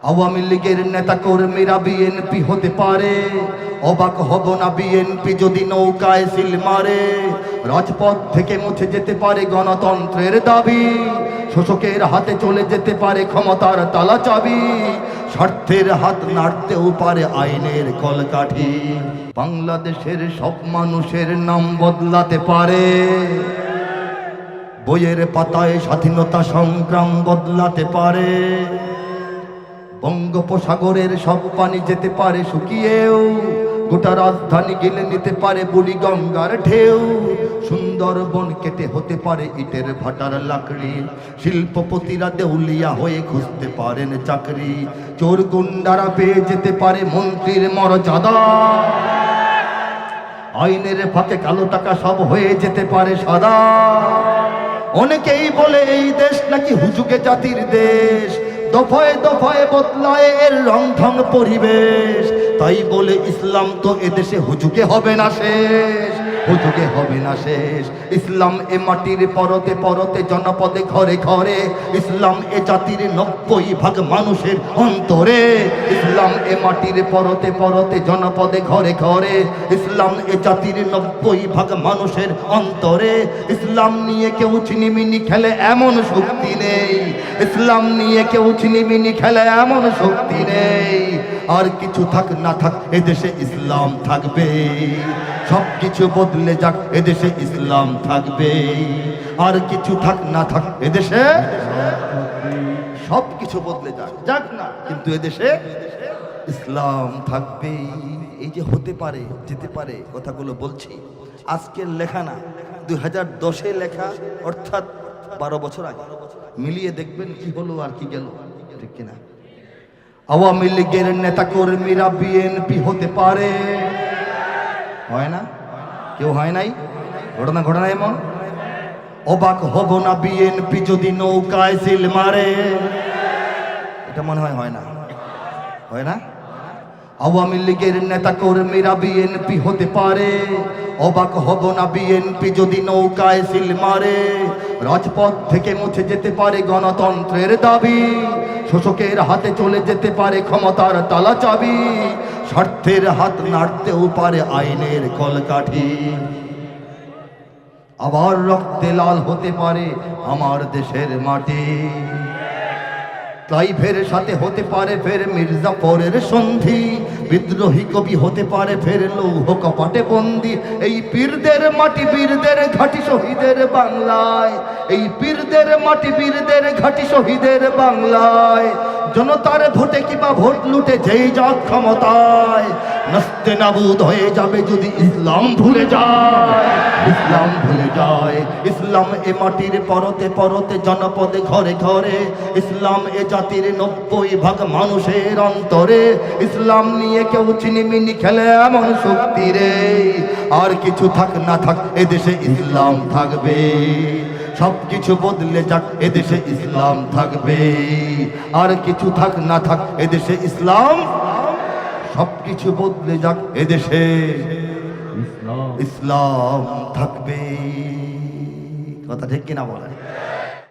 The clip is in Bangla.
আওয়ামী লীগের নেতা কর্মীরা বিএনপি হতে পারে, অবাক হব না বিএনপি যদি নৌকায় সিল মারে। রাজপথ থেকে মুছে যেতে পারে গণতন্ত্রের দাবি, শোষকের হাতে চলে যেতে পারে ক্ষমতার তালা চাবি, স্বার্থের হাত নাড়তেও পারে আইনের কলকাঠি। বাংলাদেশের সব মানুষের নাম বদলাতে পারে, বইয়ের পাতায় স্বাধীনতা সংগ্রাম বদলাতে পারে। বঙ্গোপসাগরের সব পানি যেতে পারে শুকিয়েও, গোটা রাজধানী গেলে নিতে পারে বুড়ি গঙ্গার ঢেউ। সুন্দরবন কেটে হতে পারে ইটের ভাটার লাকড়ি, শিল্পপতিরা দেউলিয়া হয়ে খুঁজতে পারেন চাকরি। চোর গুন্ডারা পেয়ে যেতে পারে মন্ত্রীর মর্যাদা, আইনের ফাঁকে কালো টাকা সব হয়ে যেতে পারে সাদা। অনেকেই বলে এই দেশ নাকি হুজুগে জাতির দেশ, দফায় দফায় বদলায় এর রংঢং পরিবেশ। তাই বলে ইসলাম তো এদেশে হুজুগে হবে না শেষ, হুজুগে হবে না শেষ। ইসলাম এ মাটির পরতে পরতে জনপদে ঘরে ঘরে, ইসলাম এ জাতির 90% মানুষের অন্তরে। ইসলাম এ মাটির পরতে পরতে জনপদে ঘরে ঘরে, ইসলাম এ জাতির 90% মানুষের অন্তরে। ইসলাম নিয়ে কেউ ছিনিমিনি খেলে এমন শক্তি নেই, ইসলাম নিয়ে কেউ ছিনিমিনি খেলে এমন শক্তি নেই। আর কিছু থাক না থাক এদেশে ইসলাম থাকবে, সব কিছু বদলে যাক এদেশে ইসলাম থাকবে। আর কিছু থাক না থাক এদেশে সব কিছু বদলে যাক যাক না, কিন্তু এদেশে ইসলাম থাকবে। এই যে হতে পারে যেতে পারে কথাগুলো বলছি, আজকের লেখা না, 2010-এ লেখা, অর্থাৎ 12 বছর আগে। মিলিয়ে দেখবেন কি হলো আর কি গেল, ঠিক কিনা? আওয়ামী লীগের নেতা কর্মীরা বিএনপি হতে পারে, হয় না? কেউ হয় নাই? ঘটনা ঘটনা এমন। অবাক হব না বিএনপি যদি নৌকায় সিল মারে। এটা মনে হয় হয় না, হয় না? আওয়ামী লীগের নেতা কর্মীরা বিএনপি হতে পারে, অবাক হব না বিএনপি যদি নৌকায় সিল মারে। রাজপথ থেকে মুছে যেতে পারে গণতন্ত্রের দাবি, শোষকের হাতে চলে যেতে পারে ক্ষমতার তালা চাবি, স্বার্থের হাত নাড়তেও পারে আইনের কলকাঠি। আবার রক্তে লাল হতে পারে আমার দেশের মাটি, ক্লাইভের সাথে হতে পারে ফের মির্জাফরের সন্ধি, বিদ্রোহী কবি হতে পারে ফের লৌহ কপাটে বন্দি। এই পীরদের মাটি বীরদের ঘাটি শহীদের বাংলায়, এই পীরদের মাটি বীরদের ঘাটি শহীদের বাংলায়। জনতার ভোটে কিবা ভোট লুটে যেই যাক ক্ষমতায়, নাস্তে নাবুদ হয়ে যাবে যদি ইসলাম ভুলে যায়, ইসলাম ভুলে যায়। ইসলাম এ মাটির পরতে পরতে জনপদে ঘরে ঘরে, ইসলাম এ জাতির 90% মানুষের অন্তরে। ইসলাম নিয়ে কেউ চিনিমিনি খেলে এমন শক্তি রে। আর কিছু থাক না থাক এদেশে ইসলাম থাকবে, সব কিছু বদলে যাক এদেশে ইসলাম থাকবে। আর কিছু থাক না থাক এদেশে ইসলাম, সব কিছু বদলে যাক এদেশে ইসলাম থাকবে। কথা ঠিক কিনা বলেন?